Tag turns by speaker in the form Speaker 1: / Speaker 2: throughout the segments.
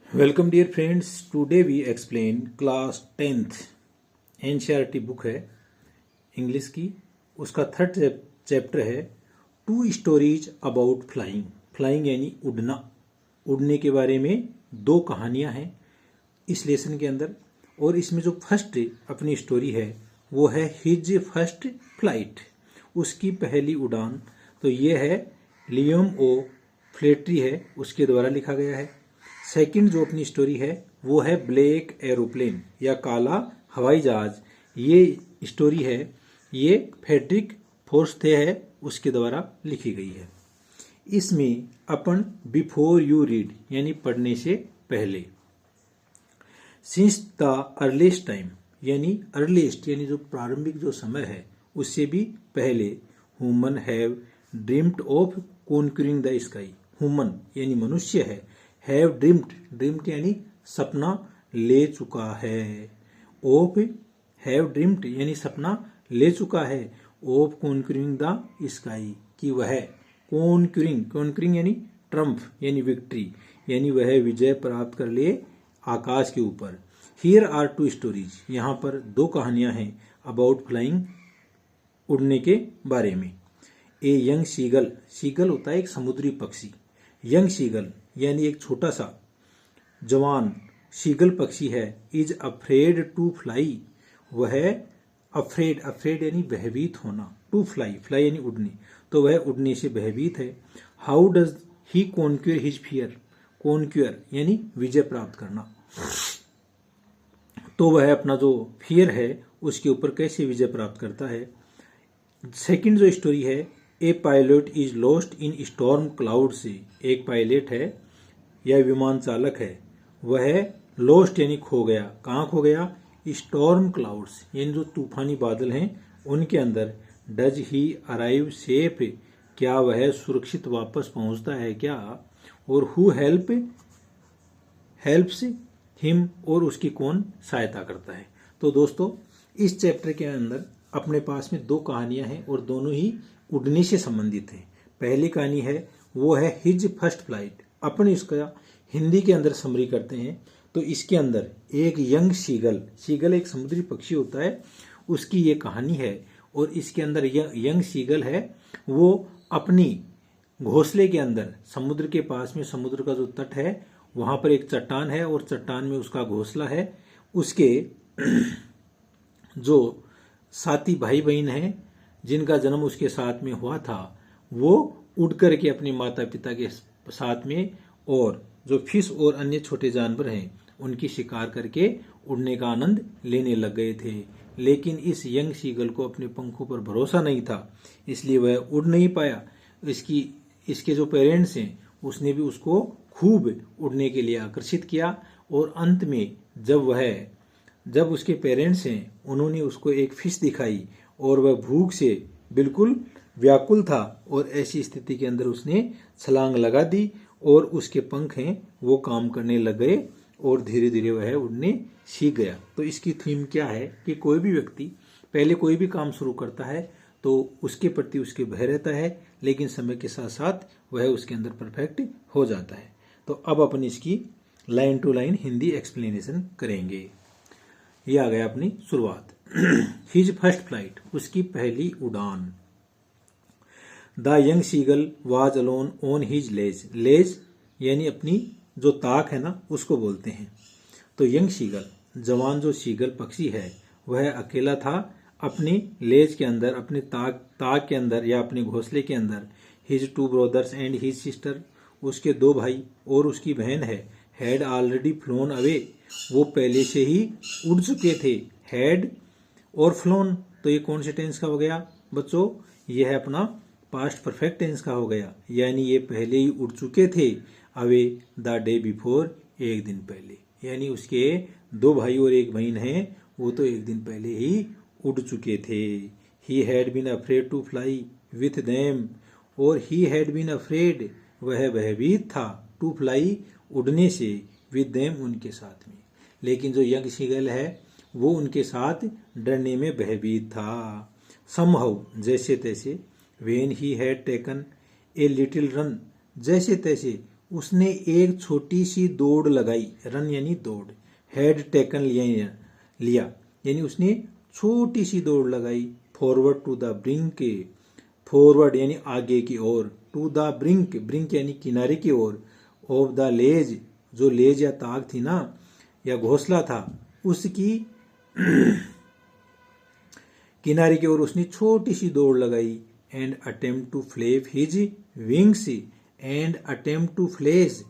Speaker 1: Welcome dear friends, today we explain class 10th NCERT book है English की। उसका third chapter है two stories about flying. Flying यानी उड़ना, उड़ने के बारे में दो कहानियां हैं इस लेसन के अंदर। और इसमें जो फर्स्ट अपनी स्टोरी है वो है हिज फर्स्ट फ्लाइट, उसकी पहली उड़ान। तो ये है लियम ओ फ्लेटरी है, उसके द्वारा लिखा गया है। सेकंड जो अपनी स्टोरी है वो है ब्लैक एरोप्लेन या काला हवाई जहाज। ये स्टोरी है, ये फ्रेडरिक फोर्स्थे है, उसके द्वारा लिखी गई है। इसमें अपन बिफोर यू रीड यानी पढ़ने से पहले, सिंस द अर्लीस्ट टाइम यानी अर्लीस्ट यानी जो प्रारंभिक जो समय है उससे भी पहले, human have dreamed of conquering the sky. Human यानी मनुष्य है, हैव ड्रीम्ड, ड्रीम्ड यानी सपना ले चुका है। ऑफ हैव ड्रीम्ड यानी सपना ले चुका है, ऑफ कॉन्क्यूरिंग द स्काई कि वह कॉन्क्यूरिंग, कॉन्क्यूरिंग यानी ट्रम्फ यानी विक्ट्री, यानी वह विजय प्राप्त कर ले आकाश के ऊपर। हियर आर टू स्टोरीज, यहाँ पर दो कहानियां हैं अबाउट फ्लाइंग, उड़ने के बारे में। ए यंग सीगल, सीगल होता है एक समुद्री पक्षी। यंग सीगल यानी एक छोटा सा जवान सीगल पक्षी है। इज अफ्रेड टू फ्लाई, वह अफ्रेड, अफ्रेड यानी भयभीत होना, टू फ्लाई, फ्लाई यानी उड़ने, तो वह उड़ने से भयभीत है। How does he conquer his fear, conquer यानी विजय प्राप्त करना, तो वह अपना जो फियर है उसके ऊपर कैसे विजय प्राप्त करता है। सेकंड जो स्टोरी है, a pilot is lost in storm cloud से, एक पायलट है या विमान चालक है, वह लॉस्ट यानी खो गया। कहाँ खो गया? स्टॉर्म क्लाउड्स यानी जो तूफानी बादल हैं उनके अंदर। डज ही अराइव सेफ, क्या वह सुरक्षित वापस पहुंचता है क्या? और हु हेल्प्स हिम, और उसकी कौन सहायता करता है। तो दोस्तों इस चैप्टर के अंदर अपने पास में दो कहानियां हैं और दोनों ही उड़ने से संबंधित हैं। पहली कहानी है वो है हिज फर्स्ट फ्लाइट। अपन इसका हिंदी के अंदर समरी करते हैं तो इसके अंदर एक यंग सीगल, सीगल एक समुद्री पक्षी होता है, उसकी ये कहानी है। और इसके अंदर यंग सीगल है, वो अपनी घोंसले के अंदर समुद्र के पास में, समुद्र का जो तट है वहां पर एक चट्टान है और चट्टान में उसका घोंसला है। उसके जो साथी भाई बहन हैं जिनका जन्म उसके साथ में हुआ था, वो उड़ करके अपने माता पिता के साथ में और जो फिश और अन्य छोटे जानवर हैं उनकी शिकार करके उड़ने का आनंद लेने लग गए थे। लेकिन इस यंग सीगल को अपने पंखों पर भरोसा नहीं था, इसलिए वह उड़ नहीं पाया। इसके जो पेरेंट्स हैं उसने भी उसको खूब उड़ने के लिए आकर्षित किया। और अंत में जब उसके पेरेंट्स हैं उन्होंने उसको एक फिश दिखाई और वह भूख से बिल्कुल व्याकुल था, और ऐसी स्थिति के अंदर उसने छलांग लगा दी और उसके पंख हैं वो काम करने लग गए और धीरे धीरे वह उड़ने सीख गया। तो इसकी थीम क्या है कि कोई भी व्यक्ति पहले कोई भी काम शुरू करता है तो उसके प्रति उसके भय रहता है, लेकिन समय के साथ साथ वह उसके अंदर परफेक्ट हो जाता है। तो अब अपन इसकी line to line Hindi explanation करेंगे। ये आ गया अपनी शुरुआत। हिज फर्स्ट फ्लाइट, उसकी पहली उड़ान। The young seagull was alone on his ledge, ledge यानी अपनी जो ताक है ना उसको बोलते हैं। तो यंग सीगल, जवान जो सीगल पक्षी है, वह अकेला था अपनी लेज के अंदर, अपने ताक के अंदर या अपने घोंसले के अंदर। His two brothers and his sister, उसके दो भाई और उसकी बहन है। हैड ऑलरेडी फ्लोन अवे, वो पहले से ही उड़ चुके थे। हैड और फ्लोन, तो ये कौन से टेंस का हो गया बच्चों? ये है अपना पास्ट परफेक्ट टेंस का हो गया, यानी ये पहले ही उड़ चुके थे। अवे द डे बिफोर, एक दिन पहले, यानी उसके दो भाई और एक बहन हैं, वो तो एक दिन पहले ही उड़ चुके थे। He had been afraid to fly with them, और ही हैड बीन अफ्रेड, वह भयभीत था, टू फ्लाई उड़ने से, विथ देम उनके साथ में। लेकिन जो यंग सीगल है वो उनके साथ डरने में भयभीत था। समहाउ, जैसे तैसे। When he had taken a little run, जैसे तैसे उसने एक छोटी सी दौड़ लगाई, रन यानी दौड़, हैड टेकन लिया यानी उसने छोटी सी दौड़ लगाई, forward to the brink, forward यानी आगे की ओर, टू द ब्रिंक, ब्रिंक यानी किनारे की ओर, ऑफ द लेज, जो लेज या ताक थी ना या घोंसला था उसकी किनारे की ओर उसने छोटी सी दौड़ लगाई, and attempt to flap his wings, and attempt to fledge,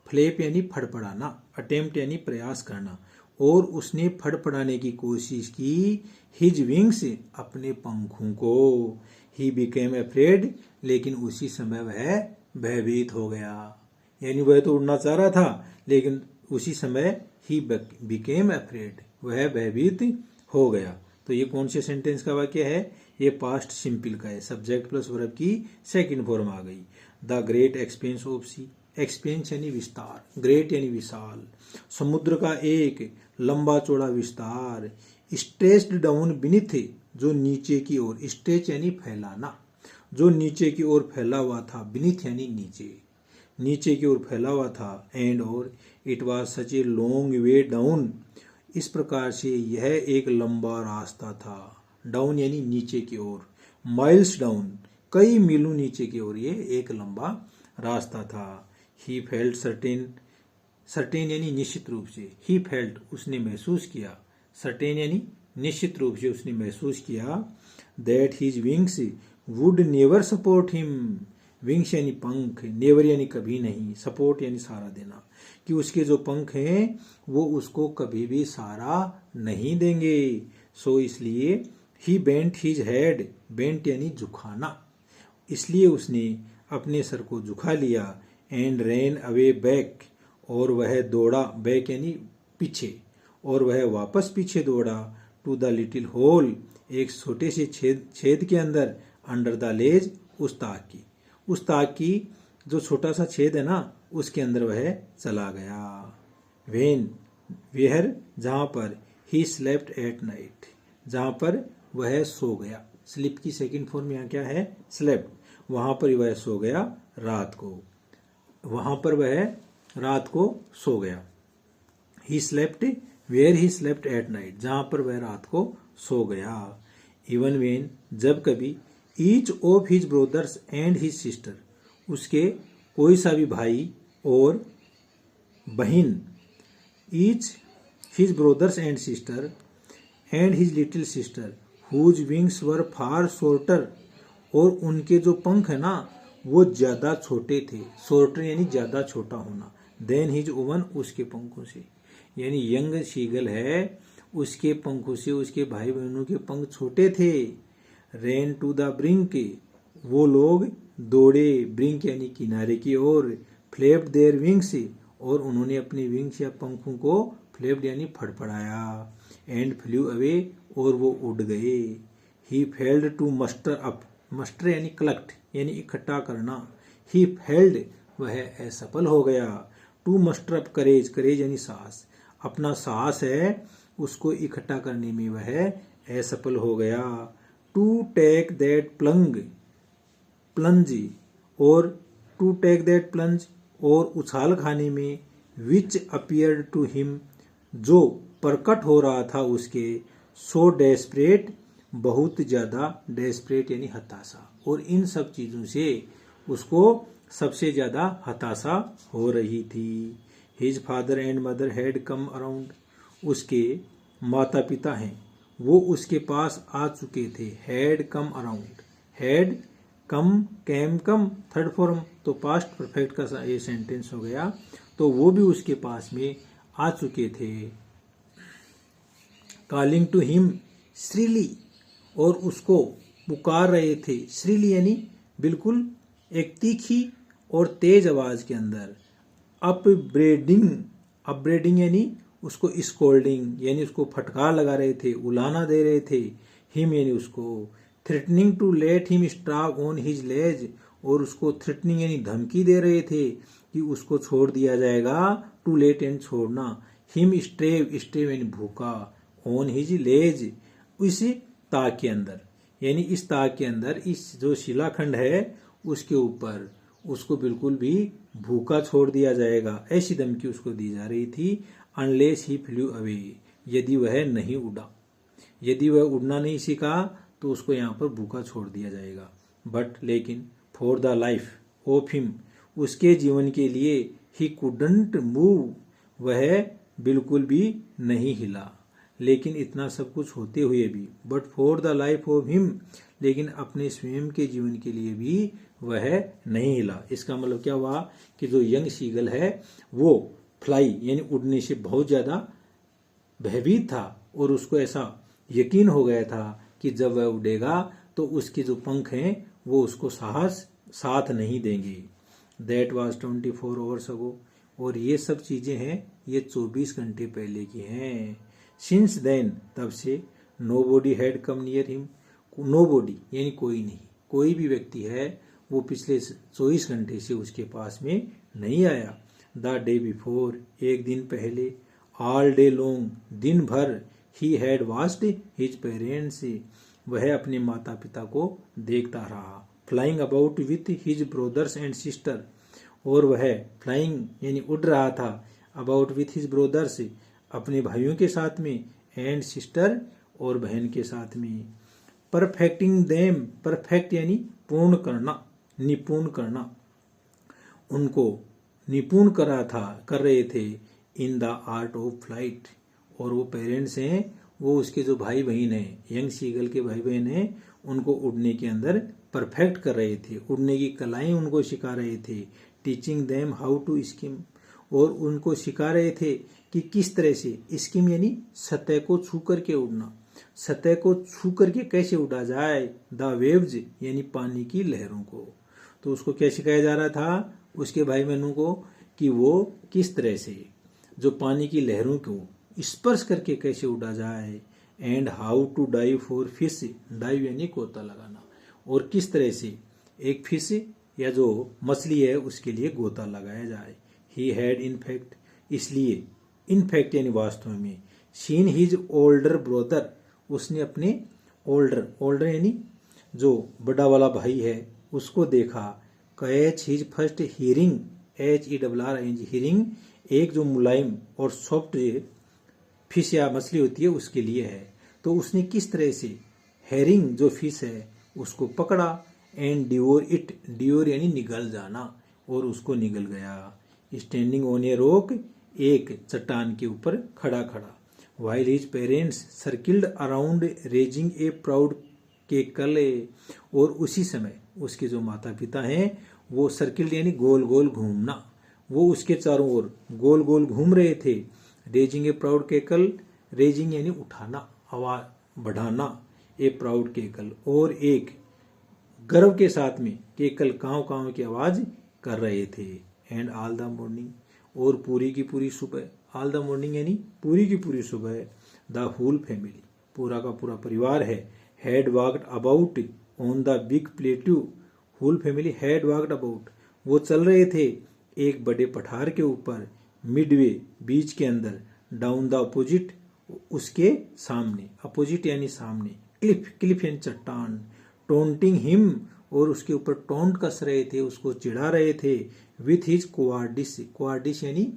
Speaker 1: flap यानी फड़फड़ाना, अटेम्प्ट यानी प्रयास करना, और उसने फड़फड़ाने की कोशिश की, हिज विंग्स अपने पंखों को, ही बिकेम अफ्रेड, लेकिन उसी समय वह भयभीत हो गया, यानी वह तो उड़ना चाह रहा था लेकिन उसी समय ही बिकेम अफ्रेड, वह भयभीत हो गया। तो ये कौन से सेंटेंस का वाक्य है? ये पास्ट सिंपल का है, सब्जेक्ट प्लस वर्ब की सेकंड फॉर्म आ गई। The great expanse of sea, expanse यानी विस्तार, ग्रेट यानी विशाल, समुद्र का एक लंबा चौड़ा विस्तार, स्ट्रेच्ड डाउन बीनीथ, जो नीचे की ओर, स्ट्रेच यानी फैलाना, जो नीचे की ओर फैला हुआ था, बीनीथ यानी नीचे, नीचे की ओर फैला हुआ था, एंड और it was such a long way down, इस प्रकार से यह एक लंबा रास्ता था, डाउन यानी नीचे की ओर, माइल्स डाउन, कई मीलों नीचे की ओर ये एक लंबा रास्ता था। ही फेल्ट सर्टेन, सर्टेन यानी निश्चित रूप से, ही फेल्ट उसने महसूस किया, सर्टेन यानी निश्चित रूप से उसने महसूस किया, that his wings would never support him, wings यानी पंख, नेवर यानी कभी नहीं, सपोर्ट यानी सहारा देना, कि उसके जो पंख हैं वो उसको कभी भी सहारा नहीं देंगे। सो इसलिए ही बेंट हिज हेड, बेंट यानी झुकाना, इसलिए उसने अपने सर को झुका लिया, एंड रैन अवे बैक, और वह दौड़ा, बैक यानी पीछे, और वह वापस पीछे दौड़ा, टू द लिटिल होल, एक छोटे से छेद के अंदर, अंडर द लेज, उस ताक की, उस ताक की जो छोटा सा छेद है ना उसके अंदर वह चला गया। वेन, वेयर, जहां पर, ही स्लेप्ट एट नाइट, जहां पर वह सो गया, स्लीप की सेकंड फॉर्म यहाँ क्या है? स्लेप्ट, वहां पर वह सो गया रात को, वहां पर वह रात को सो गया। He slept, where he slept at night, जहां पर वह रात को सो गया। इवन वेन, जब कभी, each of his brothers and his sister, उसके कोई सा भी भाई और बहन, each his brothers and sister and his little sister whose wings were far shorter, और उनके जो पंख है ना वो ज्यादा छोटे थे, शॉर्टर यानी ज्यादा छोटा होना, देन हिज ओवन, उसके पंखों से, यानी यंग शीगल है उसके पंखों से उसके भाई बहनों के पंख छोटे थे। रेन टू द ब्रिंक, वो लोग दौड़े, ब्रिंक यानी किनारे की ओर, फ्लेप्ड देयर विंग्स, और उन्होंने अपने विंग्स या पंखों को फ्लेप्ड यानी फड़फड़ाया, एंड फ्लू अवे, और वो उड़ गए। He failed to muster up, muster यानी कलेक्ट यानी इकट्ठा करना, ही फेल्ड वह असफल हो गया, to muster up courage, courage यानी साहस, अपना साहस है उसको इकट्ठा करने में वह असफल हो गया। To take that plunge, plunge, और टू टेक दैट प्लंज, और उछाल खाने में, विच अपियर्ड टू हिम, जो प्रकट हो रहा था उसके, सो डेस्परेट, बहुत ज्यादा, डेस्परेट यानी हताशा, और इन सब चीजों से उसको सबसे ज्यादा हताशा हो रही थी। His father and mother had come around, उसके माता पिता हैं वो उसके पास आ चुके थे, had come around, had come, came come, third form, तो पास्ट परफेक्ट का ये सेंटेंस हो गया, तो वो भी उसके पास में आ चुके थे। कॉलिंग टू हिम श्रीली, और उसको पुकार रहे थे, श्रीली यानी बिल्कुल एक तीखी और तेज आवाज के अंदर, अपब्रेडिंग, अपब्रेडिंग यानी उसको स्कोल्डिंग यानी उसको फटकार लगा रहे थे, उलाना दे रहे थे, हिम यानी उसको, threatening to let him starve on his ledge, और उसको थ्रेटनिंग यानी धमकी दे रहे थे कि उसको छोड़ दिया जाएगा, टू लेट एंड छोड़ना, हिम स्ट्रेव, स्ट्रेव यानी भूखा, ऑन हिज लेज, इस ताक के अंदर, यानी इस ताक के अंदर, इस जो शिलाखंड है उसके ऊपर उसको बिल्कुल भी भूखा छोड़ दिया जाएगा, ऐसी धमकी उसको दी जा रही थी। अनलेस ही फ्लू अवे, यदि वह नहीं उड़ा, यदि वह उड़ना नहीं सीखा तो उसको यहाँ पर भूखा छोड़ दिया जाएगा। बट लेकिन for the life of him, उसके जीवन के लिए, ही कुडंट मूव, वह बिल्कुल भी नहीं हिला। लेकिन इतना सब कुछ होते हुए भी, but for the life of him, लेकिन अपने स्वयं के जीवन के लिए भी वह नहीं हिला। इसका मतलब क्या हुआ कि जो यंग सीगल है वो फ्लाई यानी उड़ने से बहुत ज्यादा भयभीत था और उसको ऐसा यकीन हो गया था कि जब वह उड़ेगा तो उसके जो पंख हैं वो उसको साथ नहीं देंगे। दैट वाज 24 आवर्स अगो, और ये सब चीजें हैं ये 24 घंटे पहले की हैं। सिंस देन, तब से, nobody had come near him, nobody यानी कोई नहीं, कोई भी व्यक्ति है वो पिछले 24 घंटे से उसके पास में नहीं आया। द डे बिफोर, एक दिन पहले, ऑल डे लॉन्ग, दिन भर, he had watched his parents, वह अपने माता पिता को देखता रहा। Flying about with his brothers and sister, और वह फ्लाइंग यानी उड़ रहा था, अबाउट विथ हिज ब्रदर्स, अपने भाइयों के साथ में, एंड सिस्टर, और बहन के साथ में। परफेक्टिंग देम, परफेक्ट यानी पूर्ण करना, निपुण करना, उनको निपुण कर रहे थे in the art of flight. और वो पेरेंट्स हैं, वो उसके जो भाई बहन हैं, यंग सीगल के भाई बहन हैं, उनको उड़ने के अंदर परफेक्ट कर रहे थे, उड़ने की कलाएं उनको सिखा रहे थे। Teaching them how to skim, और उनको सिखा रहे थे कि किस तरह से, स्किम यानी सतह को छू करके उड़ना, सतह को छू करके कैसे उड़ा जाए। द वेव्स यानी पानी की लहरों को। तो उसको क्या सिखाया जा रहा था उसके भाई बहनों को कि वो किस तरह से जो पानी की लहरों को स्पर्श करके कैसे उड़ा जाए। And how to dive for fish, dive यानी गोता लगाना, और किस तरह से एक फिश या जो मछली है उसके लिए गोता लगाया जाए। ही हैड इनफैक्ट, इसलिए इनफैक्ट यानी वास्तव में, सीन हिज ओल्डर ब्रदर, उसने अपने ओल्डर यानी जो बड़ा वाला भाई है उसको देखा। Catch his first hearing, HERRING, hearing एक जो मुलायम और सॉफ्ट फिश या मछली होती है उसके लिए है। तो उसने किस तरह से हेरिंग जो फिश है उसको पकड़ा, एंड डिवोर इट, डिवोर यानी निगल जाना, और उसको निगल गया। स्टैंडिंग ऑन ए रॉक, एक चट्टान के ऊपर खड़ा खड़ा। While his parents circled around raising a proud cackle, और उसी समय उसके जो माता पिता हैं वो सर्किल्ड यानी गोल गोल घूमना, वो उसके चारों ओर गोल गोल घूम रहे थे। रेजिंग ए प्राउड केकल, रेजिंग यानी उठाना, आवाज बढ़ाना, ए प्राउड केकल, और एक गर्व के साथ में केकल कांव कांव की आवाज कर रहे थे। एंड ऑल द मॉर्निंग, और पूरी की पूरी सुबह, ऑल द मॉर्निंग यानी पूरी की पूरी सुबह, द होल फैमिली, पूरा का पूरा परिवार है, had walked about on the big plateau, whole family had walked about, वो चल रहे थे एक बड़े पठार के ऊपर, मिडवे बीच के अंदर, डाउन द अपोजिट, उसके सामने, अपोजिट यानी सामने, क्लिफ, क्लिफ यानी चट्टान, टोंटिंग हिम, और उसके ऊपर टोंट कस रहे थे, उसको चिढ़ा रहे थे, विथ हिज कोवार्डिस, कोवार्डिस यानी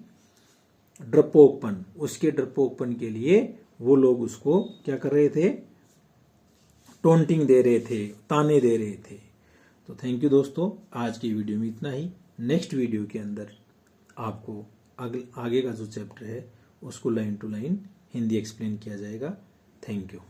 Speaker 1: डरपोकपन, उसके डरपोकपन के लिए वो लोग उसको क्या कर रहे थे, टोंटिंग दे रहे थे, ताने दे रहे थे। तो थैंक यू दोस्तों, आज की वीडियो में इतना ही। नेक्स्ट वीडियो के अंदर आपको आगे का जो चैप्टर है उसको line to line Hindi explain किया जाएगा। Thank you.